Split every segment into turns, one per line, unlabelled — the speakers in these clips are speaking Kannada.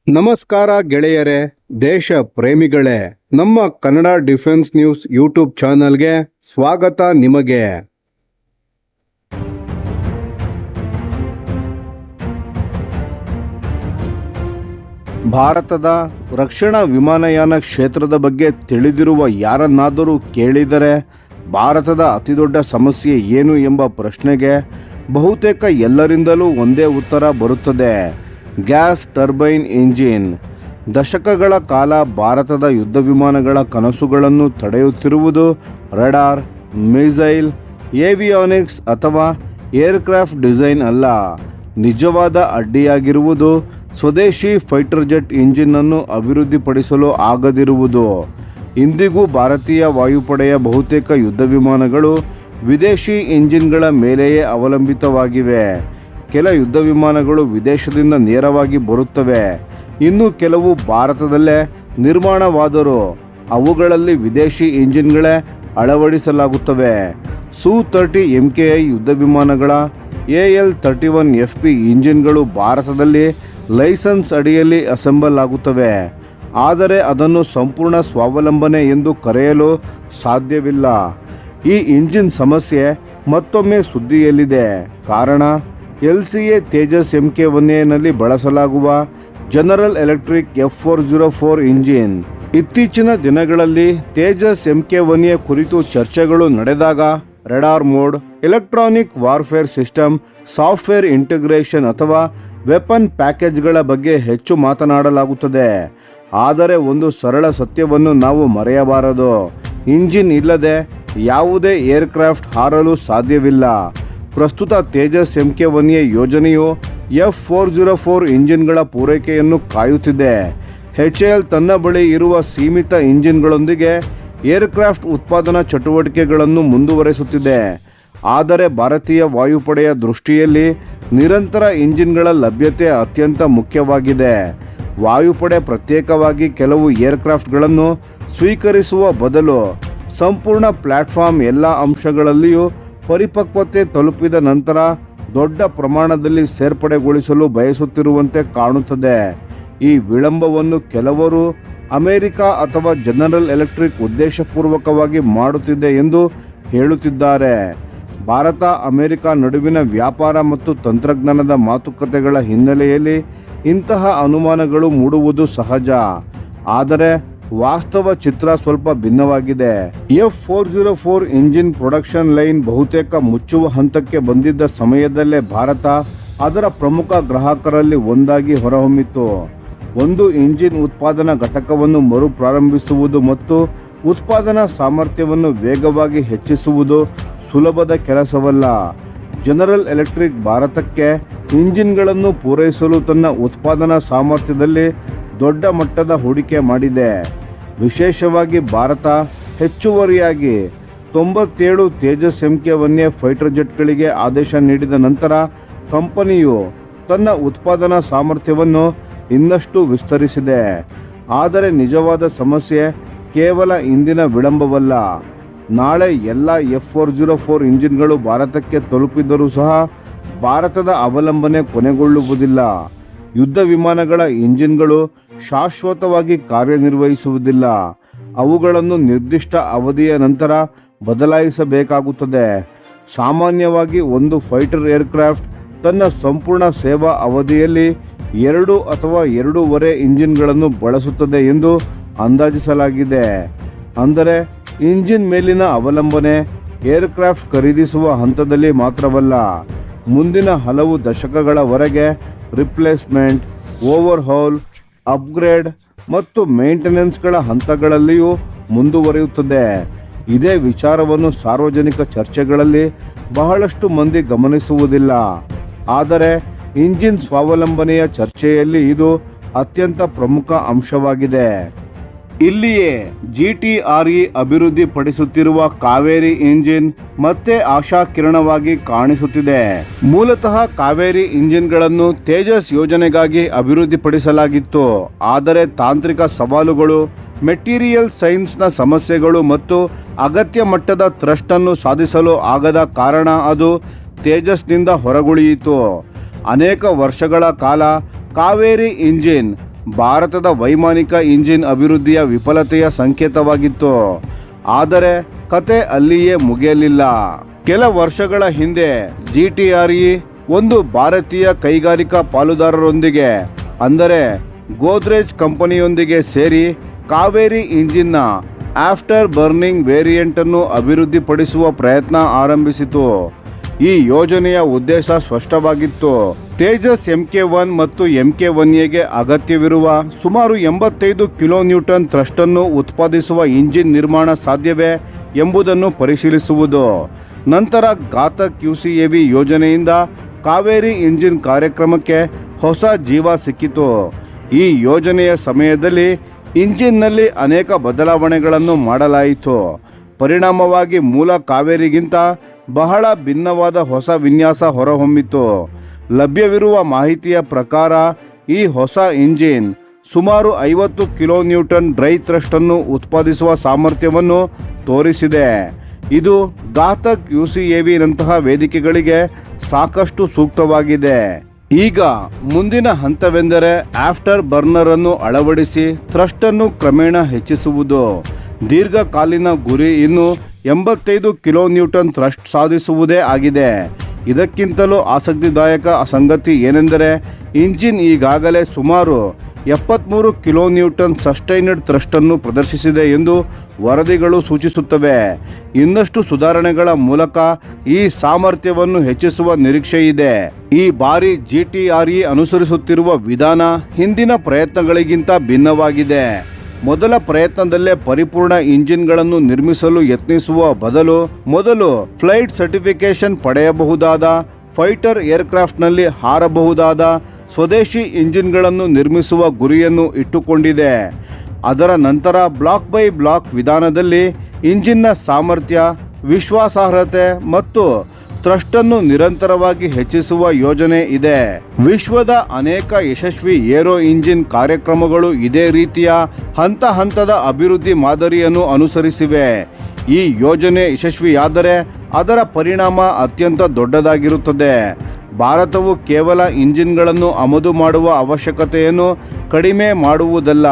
ನಮಸ್ಕಾರ ಗೆಳೆಯರೇ, ದೇಶ ಪ್ರೇಮಿಗಳೇ, ನಮ್ಮ ಕನ್ನಡ ಡಿಫೆನ್ಸ್ ನ್ಯೂಸ್ ಯೂಟ್ಯೂಬ್ ಚಾನಲ್ಗೆ ಸ್ವಾಗತ ನಿಮಗೆ. ಭಾರತದ ರಕ್ಷಣಾ ವಿಮಾನಯಾನ ಕ್ಷೇತ್ರದ ಬಗ್ಗೆ ತಿಳಿದಿರುವ ಯಾರನ್ನಾದರೂ ಕೇಳಿದರೆ ಭಾರತದ ಅತಿದೊಡ್ಡ ಸಮಸ್ಯೆ ಏನು ಎಂಬ ಪ್ರಶ್ನೆಗೆ ಬಹುತೇಕ ಎಲ್ಲರಿಂದಲೂ ಒಂದೇ ಉತ್ತರ ಬರುತ್ತದೆ: ಗ್ಯಾಸ್ ಟರ್ಬೈನ್ ಇಂಜಿನ್. ದಶಕಗಳ ಕಾಲ ಭಾರತದ ಯುದ್ಧ ವಿಮಾನಗಳ ಕನಸುಗಳನ್ನು ತಡೆಯುತ್ತಿರುವುದು ರಡಾರ್, ಮಿಸೈಲ್, ಏವಿಯಾನಿಕ್ಸ್ ಅಥವಾ ಏರ್ಕ್ರಾಫ್ಟ್ ಡಿಸೈನ್ ಅಲ್ಲ. ನಿಜವಾದ ಅಡ್ಡಿಯಾಗಿರುವುದು ಸ್ವದೇಶಿ ಫೈಟರ್ ಜೆಟ್ ಇಂಜಿನನ್ನು ಅಭಿವೃದ್ಧಿಪಡಿಸಲು ಆಗದಿರುವುದು. ಇಂದಿಗೂ ಭಾರತೀಯ ವಾಯುಪಡೆಯ ಬಹುತೇಕ ಯುದ್ಧ ವಿಮಾನಗಳು ವಿದೇಶಿ ಇಂಜಿನ್ಗಳ ಮೇಲೆಯೇ ಅವಲಂಬಿತವಾಗಿವೆ. ಕೆಲ ಯುದ್ಧ ವಿಮಾನಗಳು ವಿದೇಶದಿಂದ ನೇರವಾಗಿ ಬರುತ್ತವೆ, ಇನ್ನು ಕೆಲವು ಭಾರತದಲ್ಲೇ ನಿರ್ಮಾಣವಾದರೂ ಅವುಗಳಲ್ಲಿ ವಿದೇಶಿ ಇಂಜಿನ್ಗಳೇ ಅಳವಡಿಸಲಾಗುತ್ತವೆ. ಸು-30 MKI ಯುದ್ಧ ವಿಮಾನಗಳ AL-31FP ಇಂಜಿನ್ಗಳು ಭಾರತದಲ್ಲಿ ಲೈಸೆನ್ಸ್ ಅಡಿಯಲ್ಲಿ ಅಸೆಂಬಲ್ ಆಗುತ್ತವೆ, ಆದರೆ ಅದನ್ನು ಸಂಪೂರ್ಣ ಸ್ವಾವಲಂಬನೆ ಎಂದು ಕರೆಯಲು ಸಾಧ್ಯವಿಲ್ಲ. ಈ ಇಂಜಿನ್ ಸಮಸ್ಯೆ ಮತ್ತೊಮ್ಮೆ ಸುದ್ದಿಯಲ್ಲಿದೆ. ಕಾರಣ LCA ತೇಜಸ್ Mk1Aನಲ್ಲಿ ಬಳಸಲಾಗುವ ಜನರಲ್ ಎಲೆಕ್ಟ್ರಿಕ್ F404 ಇಂಜಿನ್. ಇತ್ತೀಚಿನ ದಿನಗಳಲ್ಲಿ ತೇಜಸ್ Mk1A ಕುರಿತು ಚರ್ಚೆಗಳು ನಡೆದಾಗ radar mode, electronic warfare system, software integration ಅಥವಾ ವೆಪನ್ ಪ್ಯಾಕೇಜ್ಗಳ ಬಗ್ಗೆ ಹೆಚ್ಚು ಮಾತನಾಡಲಾಗುತ್ತದೆ. ಆದರೆ ಒಂದು ಸರಳ ಸತ್ಯವನ್ನು ನಾವು ಮರೆಯಬಾರದು: ಇಂಜಿನ್ ಇಲ್ಲದೆ ಯಾವುದೇ ಏರ್ಕ್ರಾಫ್ಟ್ ಹಾರಲು ಸಾಧ್ಯವಿಲ್ಲ. ಪ್ರಸ್ತುತ ತೇಜಸ್ Mk1A ಯೋಜನೆಯು F404 ಇಂಜಿನ್ಗಳ ಪೂರೈಕೆಯನ್ನು ಕಾಯುತ್ತಿದೆ. HAL ತನ್ನ ಬಳಿ ಇರುವ ಸೀಮಿತ ಇಂಜಿನ್ಗಳೊಂದಿಗೆ ಏರ್ಕ್ರಾಫ್ಟ್ ಉತ್ಪಾದನಾ ಚಟುವಟಿಕೆಗಳನ್ನು ಮುಂದುವರೆಸುತ್ತಿದೆ. ಆದರೆ ಭಾರತೀಯ ವಾಯುಪಡೆಯ ದೃಷ್ಟಿಯಲ್ಲಿ ನಿರಂತರ ಇಂಜಿನ್ಗಳ ಲಭ್ಯತೆ ಅತ್ಯಂತ ಮುಖ್ಯವಾಗಿದೆ. ವಾಯುಪಡೆ ಪ್ರತ್ಯೇಕವಾಗಿ ಕೆಲವು ಏರ್ಕ್ರಾಫ್ಟ್ಗಳನ್ನು ಸ್ವೀಕರಿಸುವ ಬದಲು ಸಂಪೂರ್ಣ ಪ್ಲಾಟ್ಫಾರ್ಮ್ ಎಲ್ಲ ಅಂಶಗಳಲ್ಲಿಯೂ ಪರಿಪಕ್ವತೆ ತಲುಪಿದ ನಂತರ ದೊಡ್ಡ ಪ್ರಮಾಣದಲ್ಲಿ ಸೇರ್ಪಡೆಗೊಳಿಸಲು ಬಯಸುತ್ತಿರುವಂತೆ ಕಾಣುತ್ತದೆ. ಈ ವಿಳಂಬವನ್ನು ಕೆಲವರು ಅಮೆರಿಕ ಅಥವಾ ಜನರಲ್ ಎಲೆಕ್ಟ್ರಿಕ್ ಉದ್ದೇಶಪೂರ್ವಕವಾಗಿ ಮಾಡುತ್ತಿದೆ ಎಂದು ಹೇಳುತ್ತಿದ್ದಾರೆ. ಭಾರತ ಅಮೆರಿಕ ನಡುವಿನ ವ್ಯಾಪಾರ ಮತ್ತು ತಂತ್ರಜ್ಞಾನದ ಮಾತುಕತೆಗಳ ಹಿನ್ನೆಲೆಯಲ್ಲಿ ಇಂತಹ ಅನುಮಾನಗಳು ಮೂಡುವುದು ಸಹಜ. ಆದರೆ ವಾಸ್ತವ ಚಿತ್ರ ಸ್ವಲ್ಪ ಭಿನ್ನವಾಗಿದೆ. F404 ಇಂಜಿನ್ ಪ್ರೊಡಕ್ಷನ್ ಲೈನ್ ಬಹುತೇಕ ಮುಚ್ಚುವ ಹಂತಕ್ಕೆ ಬಂದಿದ್ದ ಸಮಯದಲ್ಲೇ ಭಾರತ ಅದರ ಪ್ರಮುಖ ಗ್ರಾಹಕರಲ್ಲಿ ಒಂದಾಗಿ ಹೊರಹೊಮ್ಮಿತು. ಒಂದು ಇಂಜಿನ್ ಉತ್ಪಾದನಾ ಘಟಕವನ್ನು ಮರುಪ್ರಾರಂಭಿಸುವುದು ಮತ್ತು ಉತ್ಪಾದನಾ ಸಾಮರ್ಥ್ಯವನ್ನು ವೇಗವಾಗಿ ಹೆಚ್ಚಿಸುವುದು ಸುಲಭದ ಕೆಲಸವಲ್ಲ. ಜನರಲ್ ಎಲೆಕ್ಟ್ರಿಕ್ ಭಾರತಕ್ಕೆ ಇಂಜಿನ್ಗಳನ್ನು ಪೂರೈಸಲು ತನ್ನ ಉತ್ಪಾದನಾ ಸಾಮರ್ಥ್ಯದಲ್ಲಿ ದೊಡ್ಡ ಮಟ್ಟದ ಹೂಡಿಕೆ ಮಾಡಿದೆ. ವಿಶೇಷವಾಗಿ ಭಾರತ ಹೆಚ್ಚುವರಿಯಾಗಿ 97 ತೇಜಸ್ Mk1A ಫೈಟರ್ ಜೆಟ್ಗಳಿಗೆ ಆದೇಶ ನೀಡಿದ ನಂತರ ಕಂಪನಿಯು ತನ್ನ ಉತ್ಪಾದನಾ ಸಾಮರ್ಥ್ಯವನ್ನು ಇನ್ನಷ್ಟು ವಿಸ್ತರಿಸಿದೆ. ಆದರೆ ನಿಜವಾದ ಸಮಸ್ಯೆ ಕೇವಲ ಇಂದಿನ ವಿಳಂಬವಲ್ಲ. ನಾಳೆ ಎಲ್ಲ F404 ಇಂಜಿನ್ಗಳು ಭಾರತಕ್ಕೆ ತಲುಪಿದರೂ ಸಹ ಭಾರತದ ಅವಲಂಬನೆ ಕೊನೆಗೊಳ್ಳುವುದಿಲ್ಲ. ಯುದ್ಧ ವಿಮಾನಗಳ ಇಂಜಿನ್ಗಳು ಶಾಶ್ವತವಾಗಿ ಕಾರ್ಯನಿರ್ವಹಿಸುವುದಿಲ್ಲ. ಅವುಗಳನ್ನು ನಿರ್ದಿಷ್ಟ ಅವಧಿಯ ನಂತರ ಬದಲಾಯಿಸಬೇಕಾಗುತ್ತದೆ. ಸಾಮಾನ್ಯವಾಗಿ ಒಂದು ಫೈಟರ್ ಏರ್ಕ್ರಾಫ್ಟ್ ತನ್ನ ಸಂಪೂರ್ಣ ಸೇವಾ ಅವಧಿಯಲ್ಲಿ 2 ಅಥವಾ 2.5 ಇಂಜಿನ್ಗಳನ್ನು ಬಳಸುತ್ತದೆ ಎಂದು ಅಂದಾಜಿಸಲಾಗಿದೆ. ಅಂದರೆ ಇಂಜಿನ್ ಮೇಲಿನ ಅವಲಂಬನೆ ಏರ್ಕ್ರಾಫ್ಟ್ ಖರೀದಿಸುವ ಹಂತದಲ್ಲಿ ಮಾತ್ರವಲ್ಲ, ಮುಂದಿನ ಹಲವು ದಶಕಗಳವರೆಗೆ ರಿಪ್ಲೇಸ್ಮೆಂಟ್, ಓವರ್ಹೌಲ್, ಅಪ್ಗ್ರೇಡ್ ಮತ್ತು ಮೇಂಟೆನೆನ್ಸ್ಗಳ ಹಂತಗಳಲ್ಲಿಯೂ ಮುಂದುವರಿಯುತ್ತದೆ. ಇದೇ ವಿಚಾರವನ್ನು ಸಾರ್ವಜನಿಕ ಚರ್ಚೆಗಳಲ್ಲಿ ಬಹಳಷ್ಟು ಮಂದಿ ಗಮನಿಸುವುದಿಲ್ಲ. ಆದರೆ ಇಂಜಿನ್ ಸ್ವಾವಲಂಬನೆಯ ಚರ್ಚೆಯಲ್ಲಿ ಇದು ಅತ್ಯಂತ ಪ್ರಮುಖ ಅಂಶವಾಗಿದೆ. ಇಲ್ಲಿಯೇ GTRE ಅಭಿವೃದ್ಧಿಪಡಿಸುತ್ತಿರುವ ಕಾವೇರಿ ಇಂಜಿನ್ ಮತ್ತೆ ಆಶಾಕಿರಣವಾಗಿ ಕಾಣಿಸುತ್ತಿದೆ. ಮೂಲತಃ ಕಾವೇರಿ ಇಂಜಿನ್ಗಳನ್ನು ತೇಜಸ್ ಯೋಜನೆಗಾಗಿ ಅಭಿವೃದ್ಧಿಪಡಿಸಲಾಗಿತ್ತು. ಆದರೆ ತಾಂತ್ರಿಕ ಸವಾಲುಗಳು, ಮೆಟೀರಿಯಲ್ ಸೈನ್ಸ್ನ ಸಮಸ್ಯೆಗಳು ಮತ್ತು ಅಗತ್ಯ ಮಟ್ಟದ ಥ್ರಸ್ಟ್ ಅನ್ನು ಸಾಧಿಸಲು ಆಗದ ಕಾರಣ ಅದು ತೇಜಸ್ನಿಂದ ಹೊರಗುಳಿಯಿತು. ಅನೇಕ ವರ್ಷಗಳ ಕಾಲ ಕಾವೇರಿ ಇಂಜಿನ್ ಭಾರತದ ವೈಮಾನಿಕ ಇಂಜಿನ್ ಅಭಿವೃದ್ಧಿಯ ವಿಫಲತೆಯ ಸಂಕೇತವಾಗಿತ್ತು. ಆದರೆ ಕತೆ ಅಲ್ಲಿಯೇ ಮುಗಿಯಲಿಲ್ಲ. ಕೆಲ ವರ್ಷಗಳ ಹಿಂದೆ GTRE ಒಂದು ಭಾರತೀಯ ಕೈಗಾರಿಕಾ ಪಾಲುದಾರರೊಂದಿಗೆ ಅಂದರೆ ಗೋದ್ರೇಜ್ ಕಂಪನಿಯೊಂದಿಗೆ ಸೇರಿ ಕಾವೇರಿ ಇಂಜಿನ್ನ ಆಫ್ಟರ್ ಬರ್ನಿಂಗ್ ವೇರಿಯಂಟ್ ಅನ್ನು ಅಭಿವೃದ್ಧಿಪಡಿಸುವ ಪ್ರಯತ್ನ ಆರಂಭಿಸಿತು. ಈ ಯೋಜನೆಯ ಉದ್ದೇಶ ಸ್ಪಷ್ಟವಾಗಿತ್ತು. ತೇಜಸ್ MK1 ಮತ್ತು MK1A ಅಗತ್ಯವಿರುವ ಸುಮಾರು 85 ಕಿಲೋನ್ಯೂಟನ್ ಥ್ರಸ್ಟ್ ಅನ್ನು ಉತ್ಪಾದಿಸುವ ಇಂಜಿನ್ ನಿರ್ಮಾಣ ಸಾಧ್ಯವೇ ಎಂಬುದನ್ನು ಪರಿಶೀಲಿಸುವುದು. ನಂತರ ಘಾತಕ್ UCAV ಯೋಜನೆಯಿಂದ ಕಾವೇರಿ ಇಂಜಿನ್ ಕಾರ್ಯಕ್ರಮಕ್ಕೆ ಹೊಸ ಜೀವ ಸಿಕ್ಕಿತು. ಈ ಯೋಜನೆಯ ಸಮಯದಲ್ಲಿ ಇಂಜಿನ್ನಲ್ಲಿ ಅನೇಕ ಬದಲಾವಣೆಗಳನ್ನು ಮಾಡಲಾಯಿತು. ಪರಿಣಾಮವಾಗಿ ಮೂಲ ಕಾವೇರಿಗಿಂತ ಬಹಳ ಭಿನ್ನವಾದ ಹೊಸ ವಿನ್ಯಾಸ ಹೊರಹೊಮ್ಮಿತು. ಲಭ್ಯವಿರುವ ಮಾಹಿತಿಯ ಪ್ರಕಾರ ಈ ಹೊಸ ಇಂಜಿನ್ ಸುಮಾರು 50 ಕಿಲೋನ್ಯೂಟನ್ ಡ್ರೈ ಥ್ರಸ್ಟ್ ಅನ್ನು ಉತ್ಪಾದಿಸುವ ಸಾಮರ್ಥ್ಯವನ್ನು ತೋರಿಸಿದೆ. ಇದು ಘಾತಕ್ UCAV ನಂತಹ ವೇದಿಕೆಗಳಿಗೆ ಸಾಕಷ್ಟು ಸೂಕ್ತವಾಗಿದೆ. ಈಗ ಮುಂದಿನ ಹಂತವೆಂದರೆ ಆಫ್ಟರ್ ಬರ್ನರ್ ಅನ್ನು ಅಳವಡಿಸಿ ಥ್ರಸ್ಟ್ ಅನ್ನು ಕ್ರಮೇಣ ಹೆಚ್ಚಿಸುವುದು. ದೀರ್ಘಕಾಲೀನ ಗುರಿ ಇನ್ನು 85 ಕಿಲೋನ್ಯೂಟನ್ ಥ್ರಸ್ಟ್ ಸಾಧಿಸುವುದೇ ಆಗಿದೆ. ಇದಕ್ಕಿಂತಲೂ ಆಸಕ್ತಿದಾಯಕ ಸಂಗತಿ ಏನೆಂದರೆ ಇಂಜಿನ್ ಈಗಾಗಲೇ ಸುಮಾರು 73 ಕಿಲೋನ್ಯೂಟನ್ ಸಸ್ಟೈನ್ಡ್ ಥ್ರಸ್ಟ್ ಅನ್ನು ಪ್ರದರ್ಶಿಸಿದೆ ಎಂದು ವರದಿಗಳು ಸೂಚಿಸುತ್ತವೆ. ಇನ್ನಷ್ಟು ಸುಧಾರಣೆಗಳ ಮೂಲಕ ಈ ಸಾಮರ್ಥ್ಯವನ್ನು ಹೆಚ್ಚಿಸುವ ನಿರೀಕ್ಷೆ ಇದೆ. ಈ ಬಾರಿ GTRE ಅನುಸರಿಸುತ್ತಿರುವ ವಿಧಾನ ಹಿಂದಿನ ಪ್ರಯತ್ನಗಳಿಗಿಂತ ಭಿನ್ನವಾಗಿದೆ. ಮೊದಲ ಪ್ರಯತ್ನದಲ್ಲೇ ಪರಿಪೂರ್ಣ ಇಂಜಿನ್ಗಳನ್ನು ನಿರ್ಮಿಸಲು ಯತ್ನಿಸುವ ಬದಲು ಮೊದಲು ಫ್ಲೈಟ್ ಸರ್ಟಿಫಿಕೇಶನ್ ಪಡೆಯಬಹುದಾದ ಫೈಟರ್ ಏರ್ಕ್ರಾಫ್ಟ್ನಲ್ಲಿ ಹಾರಬಹುದಾದ ಸ್ವದೇಶಿ ಇಂಜಿನ್ಗಳನ್ನು ನಿರ್ಮಿಸುವ ಗುರಿಯನ್ನು ಇಟ್ಟುಕೊಂಡಿದೆ. ಅದರ ನಂತರ ಬ್ಲಾಕ್ ಬೈ ಬ್ಲಾಕ್ ವಿಧಾನದಲ್ಲಿ ಇಂಜಿನ್ನ ಸಾಮರ್ಥ್ಯ, ವಿಶ್ವಾಸಾರ್ಹತೆ ಮತ್ತು ಥ್ರಸ್ಟ್ ಅನ್ನು ನಿರಂತರವಾಗಿ ಹೆಚ್ಚಿಸುವ ಯೋಜನೆ ಇದೆ. ವಿಶ್ವದ ಅನೇಕ ಯಶಸ್ವಿ ಏರೋ ಇಂಜಿನ್ ಕಾರ್ಯಕ್ರಮಗಳು ಇದೇ ರೀತಿಯ ಹಂತ ಹಂತದ ಅಭಿವೃದ್ಧಿ ಮಾದರಿಯನ್ನು ಅನುಸರಿಸಿವೆ. ಈ ಯೋಜನೆ ಯಶಸ್ವಿಯಾದರೆ ಅದರ ಪರಿಣಾಮ ಅತ್ಯಂತ ದೊಡ್ಡದಾಗಿರುತ್ತದೆ. ಭಾರತವು ಕೇವಲ ಇಂಜಿನ್ಗಳನ್ನು ಆಮದು ಮಾಡುವ ಅವಶ್ಯಕತೆಯನ್ನು ಕಡಿಮೆ ಮಾಡುವುದಲ್ಲ,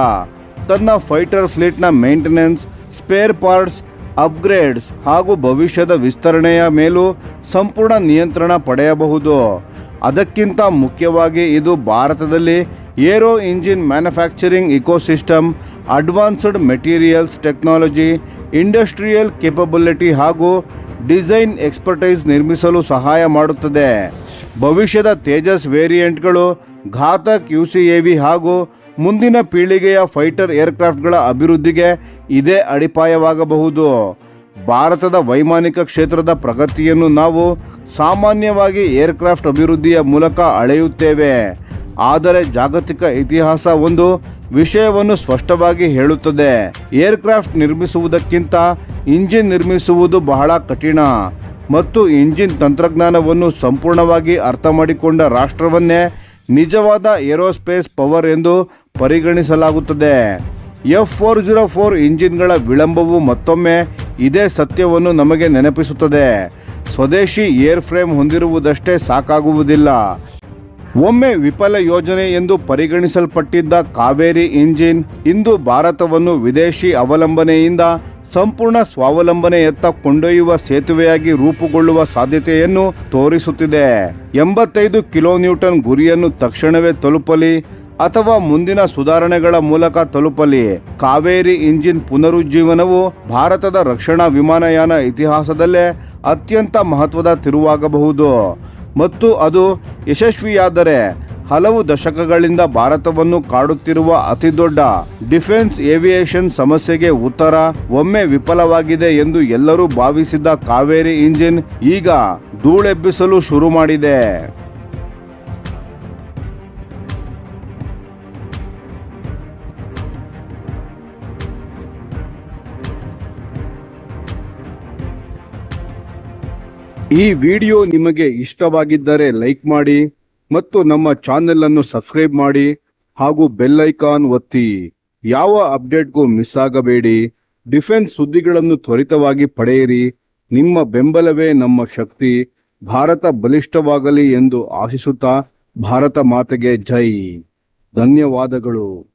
ತನ್ನ ಫೈಟರ್ ಫ್ಲೀಟ್ನ ಮೇಂಟೆನೆನ್ಸ್, ಸ್ಪೇರ್ ಪಾರ್ಟ್ಸ್, ಅಪ್ಗ್ರೇಡ್ಸ್ ಹಾಗೂ ಭವಿಷ್ಯದ ವಿಸ್ತರಣೆಯ ಮೇಲೂ ಸಂಪೂರ್ಣ ನಿಯಂತ್ರಣ ಪಡೆಯಬಹುದು. ಅದಕ್ಕಿಂತ ಮುಖ್ಯವಾಗಿ ಇದು ಭಾರತದಲ್ಲಿ aero engine manufacturing ecosystem, advanced materials technology, industrial capability ಹಾಗೂ ಡಿಸೈನ್ ಎಕ್ಸ್ಪರ್ಟೈಸ್ ನಿರ್ಮಿಸಲು ಸಹಾಯ ಮಾಡುತ್ತದೆ. ಭವಿಷ್ಯದ ತೇಜಸ್ ವೇರಿಯಂಟ್ಗಳು, ಘಾತಕ್ UCAV ಹಾಗೂ ಮುಂದಿನ ಪೀಳಿಗೆಯ ಫೈಟರ್ ಏರ್ಕ್ರಾಫ್ಟ್ಗಳ ಅಭಿವೃದ್ಧಿಗೆ ಇದೇ ಅಡಿಪಾಯವಾಗಬಹುದು. ಭಾರತದ ವೈಮಾನಿಕ ಕ್ಷೇತ್ರದ ಪ್ರಗತಿಯನ್ನು ನಾವು ಸಾಮಾನ್ಯವಾಗಿ ಏರ್ಕ್ರಾಫ್ಟ್ ಅಭಿವೃದ್ಧಿಯ ಮೂಲಕ ಅಳೆಯುತ್ತೇವೆ. ಆದರೆ ಜಾಗತಿಕ ಇತಿಹಾಸ ಒಂದು ವಿಷಯವನ್ನು ಸ್ಪಷ್ಟವಾಗಿ ಹೇಳುತ್ತದೆ: ಏರ್ಕ್ರಾಫ್ಟ್ ನಿರ್ಮಿಸುವುದಕ್ಕಿಂತ ಇಂಜಿನ್ ನಿರ್ಮಿಸುವುದು ಬಹಳ ಕಠಿಣ. ಮತ್ತು ಇಂಜಿನ್ ತಂತ್ರಜ್ಞಾನವನ್ನು ಸಂಪೂರ್ಣವಾಗಿ ಅರ್ಥ ಮಾಡಿಕೊಂಡ ರಾಷ್ಟ್ರವನ್ನೇ ನಿಜವಾದ ಏರೋಸ್ಪೇಸ್ ಪವರ್ ಎಂದು ಪರಿಗಣಿಸಲಾಗುತ್ತದೆ. F404 ಇಂಜಿನ್ಗಳ ವಿಳಂಬವು ಮತ್ತೊಮ್ಮೆ ಇದೇ ಸತ್ಯವನ್ನು ನಮಗೆ ನೆನಪಿಸುತ್ತದೆ. ಸ್ವದೇಶಿ ಏರ್ ಫ್ರೇಮ್ ಹೊಂದಿರುವುದಷ್ಟೇ ಸಾಕಾಗುವುದಿಲ್ಲ. ಒಮ್ಮೆ ವಿಫಲ ಯೋಜನೆ ಎಂದು ಪರಿಗಣಿಸಲ್ಪಟ್ಟಿದ್ದ ಕಾವೇರಿ ಇಂಜಿನ್ ಇಂದು ಭಾರತವನ್ನು ವಿದೇಶಿ ಅವಲಂಬನೆಯಿಂದ ಸಂಪೂರ್ಣ ಸ್ವಾವಲಂಬನೆಯತ್ತ ಕೊಂಡೊಯ್ಯುವ ಸೇತುವೆಯಾಗಿ ರೂಪುಗೊಳ್ಳುವ ಸಾಧ್ಯತೆಯನ್ನು ತೋರಿಸುತ್ತಿದೆ. 85 ಕಿಲೋನ್ಯೂಟನ್ ಗುರಿಯನ್ನು ತಕ್ಷಣವೇ ತಲುಪಲಿ ಅಥವಾ ಮುಂದಿನ ಸುಧಾರಣೆಗಳ ಮೂಲಕ ತಲುಪಲಿ, ಕಾವೇರಿ ಇಂಜಿನ್ ಪುನರುಜ್ಜೀವನವು ಭಾರತದ ರಕ್ಷಣಾ ವಿಮಾನಯಾನ ಇತಿಹಾಸದಲ್ಲೇ ಅತ್ಯಂತ ಮಹತ್ವದ ತಿರುವಾಗಬಹುದು. ಮತ್ತು ಅದು ಯಶಸ್ವಿಯಾದರೆ ಹಲವು ದಶಕಗಳಿಂದ ಭಾರತವನ್ನು ಕಾಡುತ್ತಿರುವ ಅತಿದೊಡ್ಡ ಡಿಫೆನ್ಸ್ ಏವಿಯೇಷನ್ ಸಮಸ್ಯೆಗೆ ಉತ್ತರ. ಒಮ್ಮೆ ವಿಫಲವಾಗಿದೆ ಎಂದು ಎಲ್ಲರೂ ಭಾವಿಸಿದ್ದ ಕಾವೇರಿ ಇಂಜಿನ್ ಈಗ ಧೂಳೆಬ್ಬಿಸಲು ಶುರು ಮಾಡಿದೆ. ಈ ವಿಡಿಯೋ ನಿಮಗೆ ಇಷ್ಟವಾಗಿದ್ದರೆ ಲೈಕ್ ಮಾಡಿ ಮತ್ತು ನಮ್ಮ ಚಾನೆಲ್ ಅನ್ನು ಸಬ್ಸ್ಕ್ರೈಬ್ ಮಾಡಿ ಹಾಗೂ ಬೆಲ್ ಐಕಾನ್ ಒತ್ತಿ. ಯಾವ ಅಪ್ಡೇಟ್ಗೂ ಮಿಸ್ ಆಗಬೇಡಿ. ಡಿಫೆನ್ಸ್ ಸುದ್ದಿಗಳನ್ನು ತ್ವರಿತವಾಗಿ ಪಡೆಯಿರಿ. ನಿಮ್ಮ ಬೆಂಬಲವೇ ನಮ್ಮ ಶಕ್ತಿ. ಭಾರತ ಬಲಿಷ್ಠವಾಗಲಿ ಎಂದು ಆಶಿಸುತ್ತಾ ಭಾರತ ಮಾತೆಗೆ ಜೈ. ಧನ್ಯವಾದಗಳು.